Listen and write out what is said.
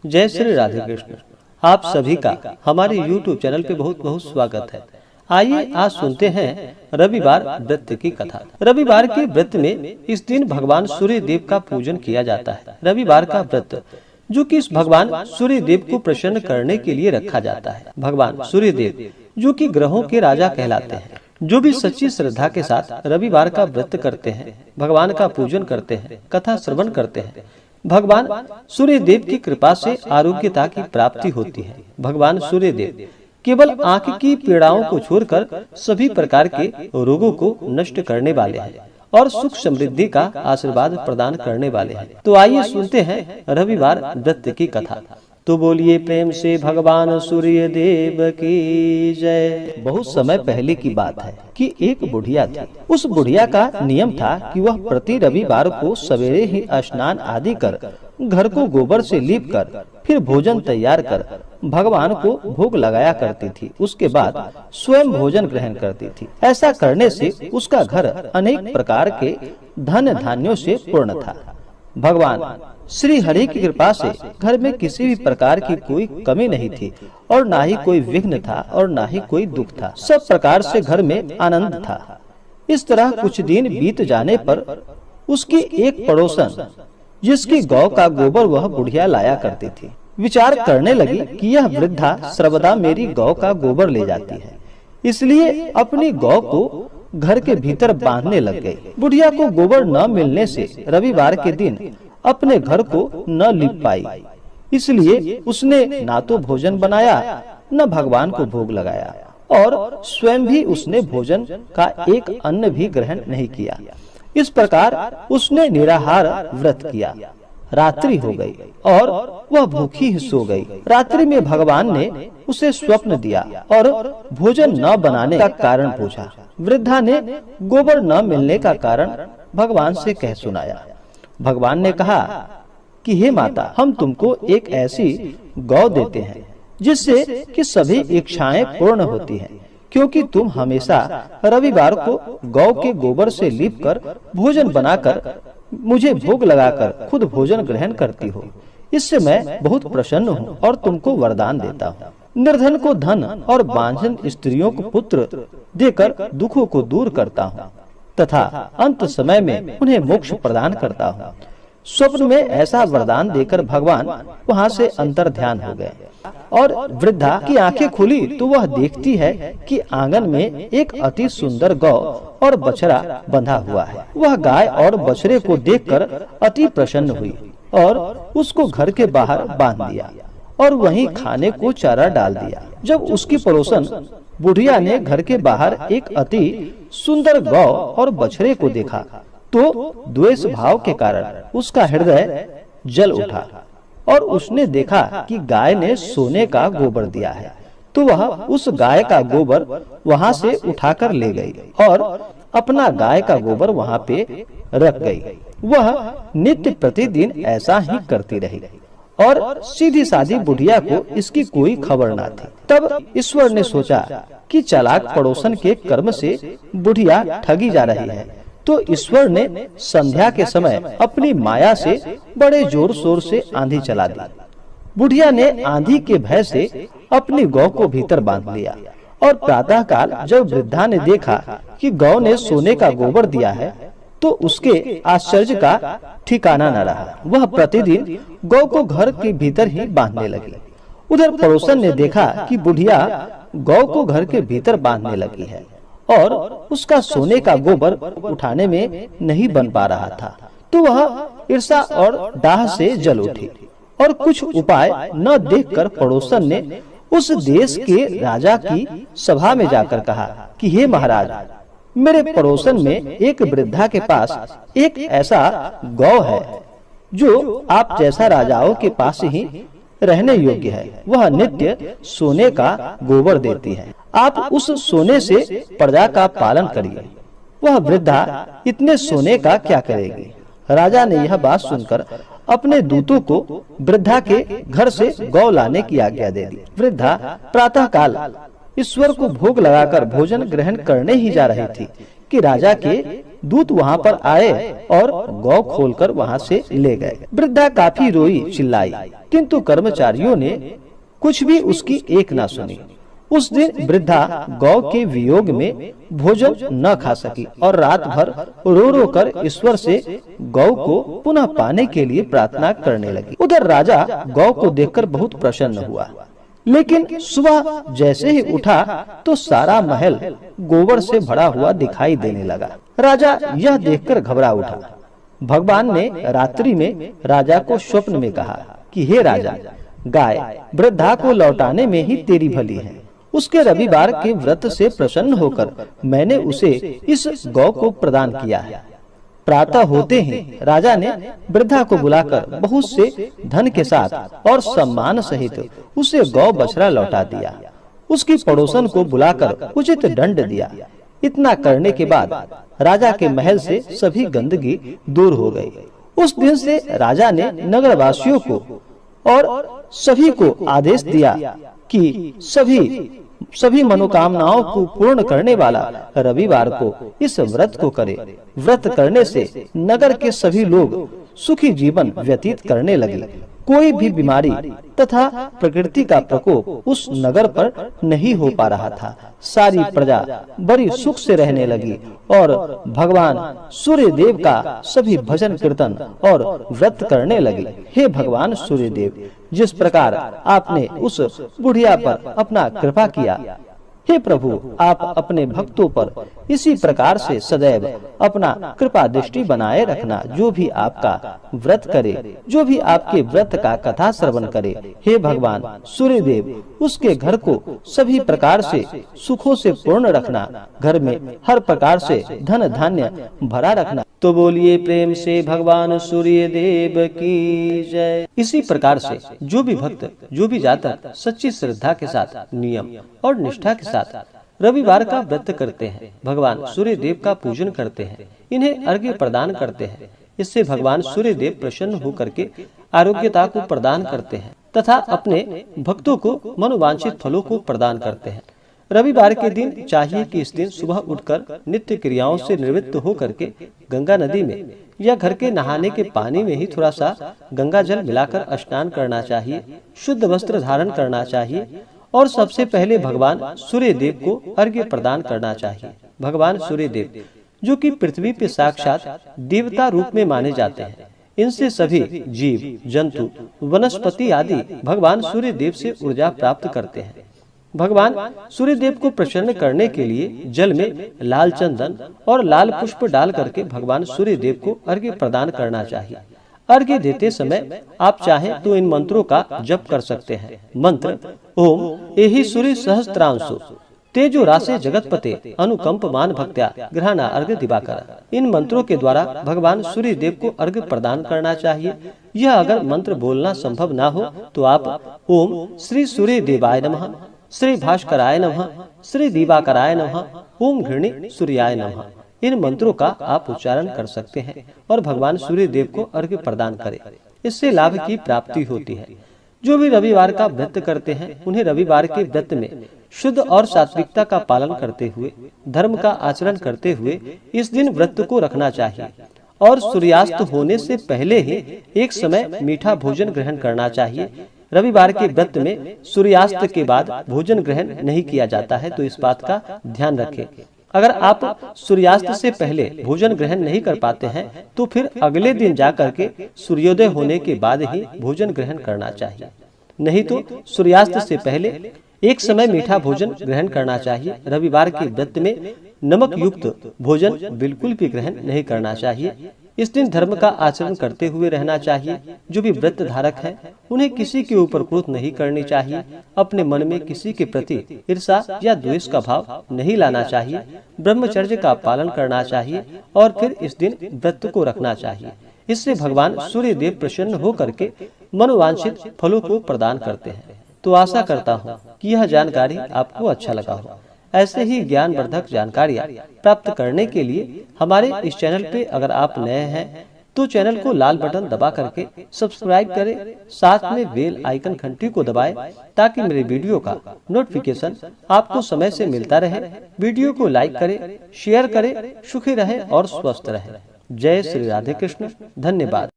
जय श्री राधे कृष्ण। आप सभी का हमारे YouTube चैनल पे बहुत बहुत स्वागत है। आइए आज सुनते हैं रविवार व्रत की कथा। रविवार के व्रत में इस दिन भगवान सूर्य देव का पूजन किया जाता है। रविवार का व्रत जो कि इस भगवान सूर्य देव को प्रसन्न करने के लिए रखा जाता है। भगवान सूर्य देव जो कि ग्रहों के राजा कहलाते हैं। जो भी सच्ची श्रद्धा के साथ रविवार का व्रत करते हैं, भगवान का पूजन करते हैं, कथा श्रवण करते हैं, भगवान सूर्य देव की कृपा से आरोग्यता की प्राप्ति होती है। भगवान सूर्य देव केवल आंख की पीड़ाओं को छोड़कर सभी प्रकार के रोगों को नष्ट करने वाले हैं और सुख समृद्धि का आशीर्वाद प्रदान करने वाले हैं। तो आइए सुनते हैं रविवार व्रत की कथा। तो बोलिए प्रेम से भगवान सूर्य देव की जय। बहुत समय पहले की बात है कि एक बुढ़िया थी। उस बुढ़िया का नियम था कि वह प्रति रविवार को सवेरे ही स्नान आदि कर घर को गोबर से लीप कर फिर भोजन तैयार कर भगवान को भोग लगाया करती थी। उसके बाद स्वयं भोजन ग्रहण करती थी। ऐसा करने से उसका घर अनेक प्रकार के धन धान्यों से पूर्ण था। भगवान श्री हरि की कृपा से घर में किसी भी प्रकार की कोई कमी नहीं थी और ना ही कोई विघ्न था और ना ही कोई दुख था। सब प्रकार से घर में आनंद था। इस तरह कुछ दिन बीत जाने पर उसकी एक पड़ोसन जिसकी गौ का गोबर वह बुढ़िया लाया करती थी, विचार करने लगी कि यह वृद्धा सर्वदा मेरी गौ का गोबर ले जाती है, इसलिए अपनी गौ को घर के भीतर बांधने लग गई। बुढ़िया को गोबर न मिलने से रविवार के दिन अपने घर को न लिप पाई, इसलिए उसने ना तो भोजन बनाया न भगवान को भोग लगाया और स्वयं भी उसने भोजन का एक अन्न भी ग्रहण नहीं किया। इस प्रकार उसने निराहार व्रत किया। रात्रि हो गई और वह भूखी ही सो गई। रात्रि में भगवान ने उसे स्वप्न दिया और भोजन न बनाने का कारण पूछा। वृद्धा ने गोबर न मिलने का कारण भगवान से कह सुनाया। भगवान ने कहा कि हे माता, हम तुमको एक ऐसी गौ देते हैं जिससे कि सभी इच्छाएं पूर्ण होती हैं, क्योंकि तुम हमेशा रविवार को गौ के गोबर से लीप कर भोजन बनाकर मुझे भोग लगाकर खुद भोजन ग्रहण करती हो। इससे मैं बहुत प्रसन्न हूँ और तुमको वरदान देता हूँ। निर्धन को धन और बांझन स्त्रियों को पुत्र देकर दुखों को दूर करता हूँ तथा अंत समय में उन्हें मोक्ष प्रदान करता हूँ। स्वप्न में ऐसा वरदान देकर भगवान वहाँ से अंतर ध्यान हो गए और वृद्धा की आंखें खुली तो वह देखती है कि आंगन में एक अति सुंदर गौ और बछड़ा बंधा हुआ है। वह गाय और बछड़े को देखकर अति प्रसन्न हुई और उसको घर के बाहर बांध दिया और वहीं खाने को चारा डाल दिया। जब उसकी पड़ोसन बुढ़िया ने घर के बाहर एक अति सुंदर गौ और बछड़े को देखा तो द्वेष भाव के कारण उसका हृदय जल उठा और उसने देखा कि गाय ने सोने का गोबर दिया है, तो वह उस गाय का गोबर वहां से उठाकर ले गई और अपना गाय का गोबर वहां पे रख गई। वह नित्य प्रतिदिन ऐसा ही करती रही और सीधी सादी बुढ़िया को इसकी कोई खबर न थी। तब ईश्वर ने सोचा कि चालाक पड़ोसन के कर्म से बुढ़िया ठगी जा रही है, तो ईश्वर ने संध्या के समय अपनी माया से बड़े जोर शोर से आंधी चला दी। बुढ़िया ने आंधी के भय से अपनी गौ को भीतर बांध लिया और प्रातः काल जब वृद्धा ने देखा कि गौ ने सोने का गोबर दिया है तो उसके आश्चर्य का ठिकाना न रहा। वह प्रतिदिन गौ को घर के भीतर ही बांधने लगी। उधर पड़ोसन ने देखा कि बुढ़िया गौ को घर के भीतर बांधने लगी है और उसका सोने का गोबर उठाने में नहीं बन पा रहा था, तो वह ईर्ष्या और डाह से जल उठी और कुछ उपाय न देखकर पड़ोसन ने उस देश के राजा की सभा में जाकर कहा कि हे महाराज, मेरे पड़ोसन में एक वृद्धा के पास एक ऐसा गौ है जो आप जैसा राजाओं के पास ही रहने योग्य है। वह नित्य सोने का गोबर देती है। आप उस सोने से प्रजा का पालन करिए। वह वृद्धा इतने सोने का क्या करेगी? राजा ने यह बात सुनकर अपने दूतों को वृद्धा के घर से गौ लाने की आज्ञा दे दी। वृद्धा प्रातः काल ईश्वर को भोग लगाकर भोजन ग्रहण करने ही जा रही थी कि राजा के दूत वहाँ पर आए और गौ खोलकर वहाँ से ले गए। वृद्धा काफी रोई चिल्लाई, किंतु कर्मचारियों ने कुछ भी उसकी एक ना सुनी। उस दिन वृद्धा गौ के वियोग में भोजन न खा सकी और रात भर रो रो कर ईश्वर से गौ को पुनः पाने के लिए प्रार्थना करने लगी। उधर राजा गौ को देखकर बहुत प्रसन्न हुआ, लेकिन सुबह जैसे ही उठा तो सारा महल गोबर से भरा हुआ दिखाई देने लगा। राजा यह देखकर घबरा उठा। भगवान ने रात्रि में राजा को स्वप्न में कहा कि हे राजा, गाय वृद्धा को लौटाने में ही तेरी भली है। उसके रविवार के व्रत से प्रसन्न होकर मैंने उसे इस गौ को प्रदान किया है। प्रातः होते ही राजा ने वृद्धा को बुलाकर बहुत से धन के साथ और सम्मान सहित उसे गौ बछड़ा लौटा दिया। उसकी पड़ोसन को बुलाकर उचित दंड दिया। इतना करने के बाद राजा के महल से सभी गंदगी दूर हो गई। उस दिन से राजा ने नगरवासियों को और सभी को आदेश दिया कि सभी मनोकामनाओं को पूर्ण करने वाला रविवार को इस व्रत को करे। व्रत करने से नगर के सभी लोग सुखी जीवन व्यतीत करने लगे। कोई भी बीमारी तथा प्रकृति का प्रकोप उस नगर पर नहीं हो पा रहा था। सारी प्रजा बड़ी सुख से रहने लगी और भगवान सूर्य देव का सभी भजन कीर्तन और व्रत करने लगे। हे भगवान सूर्य देव, जिस प्रकार आपने उस बुढ़िया पर अपना कृपा किया, हे प्रभु, आप अपने भक्तों पर इसी प्रकार से सदैव अपना कृपा दृष्टि बनाए रखना। जो भी आपका व्रत करे, जो भी आपके व्रत का कथा श्रवण करे, हे भगवान सूर्य देव, उसके घर को सभी प्रकार से सुखों से पूर्ण रखना। घर में हर प्रकार से धन धान्य भरा रखना। तो बोलिए प्रेम से भगवान सूर्य देव की जय। इसी प्रकार से जो भी भक्त, जो भी जातक सच्ची श्रद्धा के साथ, नियम और निष्ठा के साथ रविवार का व्रत करते हैं, भगवान सूर्य देव का पूजन करते हैं, इन्हें अर्घ्य प्रदान करते हैं, इससे भगवान सूर्य देव प्रसन्न होकर के आरोग्यता को प्रदान करते हैं तथा अपने भक्तों को मनोवांछित फलों को प्रदान करते हैं। रविवार के दिन चाहिए कि इस दिन सुबह उठकर नित्य क्रियाओं से निवृत्त होकर के गंगा नदी में या घर के नहाने के पानी में ही थोड़ा सा गंगा जल मिलाकर स्नान करना चाहिए। शुद्ध वस्त्र धारण करना चाहिए और सबसे पहले भगवान सूर्य देव को अर्घ्य प्रदान करना चाहिए। भगवान सूर्य देव जो कि पृथ्वी पे साक्षात देवता रूप में माने जाते हैं, इनसे सभी जीव जंतु वनस्पति आदि भगवान सूर्य देव से ऊर्जा प्राप्त करते हैं। भगवान सूर्य देव को प्रसन्न करने के लिए जल में लाल चंदन और लाल पुष्प डाल करके भगवान सूर्य देव को अर्घ्य प्रदान करना चाहिए। अर्घ्य देते समय आप चाहें तो इन मंत्रों का जप कर सकते हैं। मंत्र ओम एहि सूर्य सहस्त्रांशु तेजो रासे जगतपते अनुकंपमान भक्त्या ग्रहणा अर्घ्य दिवाकर। इन मंत्रों के द्वारा भगवान सूर्य देव को अर्घ्य प्रदान करना चाहिए। यह अगर मंत्र बोलना संभव ना हो तो आप ओम श्री सूर्य देवाय नमः, श्री भास्कराय नमः, श्री दिवाकराय नमः, ओम घृणी सूर्याय नमः, इन मंत्रों का आप उच्चारण कर सकते हैं और भगवान सूर्य देव को अर्घ्य प्रदान करें। इससे लाभ की प्राप्ति होती है। जो भी रविवार का व्रत करते हैं उन्हें रविवार के व्रत में शुद्ध और सात्विकता का पालन करते हुए, धर्म का आचरण करते हुए इस दिन व्रत को रखना चाहिए और सूर्यास्त होने से पहले ही एक समय मीठा भोजन ग्रहण करना चाहिए। रविवार के व्रत में सूर्यास्त के बाद भोजन ग्रहण नहीं किया जाता है, तो इस बात का ध्यान रखें। अगर आप सूर्यास्त से पहले भोजन ग्रहण नहीं कर पाते हैं तो फिर अगले दिन जाकर के सूर्योदय होने के बाद ही भोजन ग्रहण करना चाहिए। नहीं तो सूर्यास्त से पहले एक समय मीठा भोजन ग्रहण करना चाहिए। रविवार के व्रत में नमक युक्त भोजन बिल्कुल भी ग्रहण नहीं करना चाहिए। इस दिन धर्म का आचरण करते हुए रहना चाहिए। जो भी व्रत धारक हैं उन्हें किसी के ऊपर क्रोध नहीं करनी चाहिए। अपने मन में किसी के प्रति ईर्षा या द्वेष का भाव नहीं लाना चाहिए। ब्रह्मचर्य का पालन करना चाहिए और फिर इस दिन व्रत को रखना चाहिए। इससे भगवान सूर्य देव प्रसन्न होकर के मनोवांछित फलों को प्रदान करते हैं। तो आशा करता हूँ कि यह जानकारी आपको अच्छा लगा हो। ऐसे ही ज्ञानवर्धक जानकारियाँ प्राप्त करने के लिए हमारे इस चैनल पे अगर आप नए हैं तो चैनल को लाल बटन दबा करके सब्सक्राइब करें, साथ में बेल आइकन घंटी को दबाएं ताकि मेरे वीडियो का नोटिफिकेशन आपको समय से मिलता रहे। वीडियो को लाइक करें, शेयर करें, सुखी रहें और स्वस्थ रहें। जय श्री राधे कृष्ण। धन्यवाद।